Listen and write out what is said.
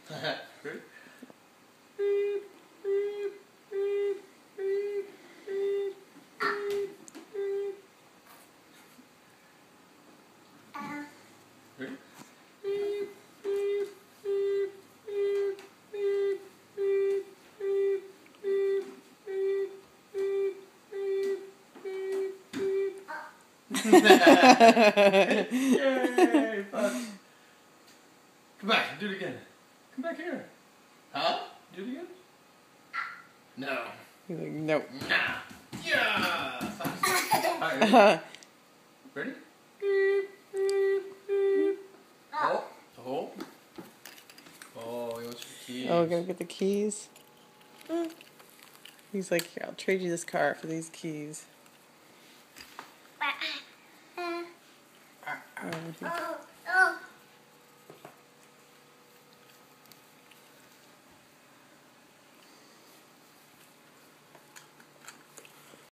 Ready? Ready? Yay! Fun. Come back, do it again. Come back here. Huh? Do it again? No. He's like, nope. Nah. Yeah! Alright, ready? Oh, the hole. Oh, he wants your keys. Oh, gonna get the keys? He's like, here, I'll trade you this car for these keys. Oh,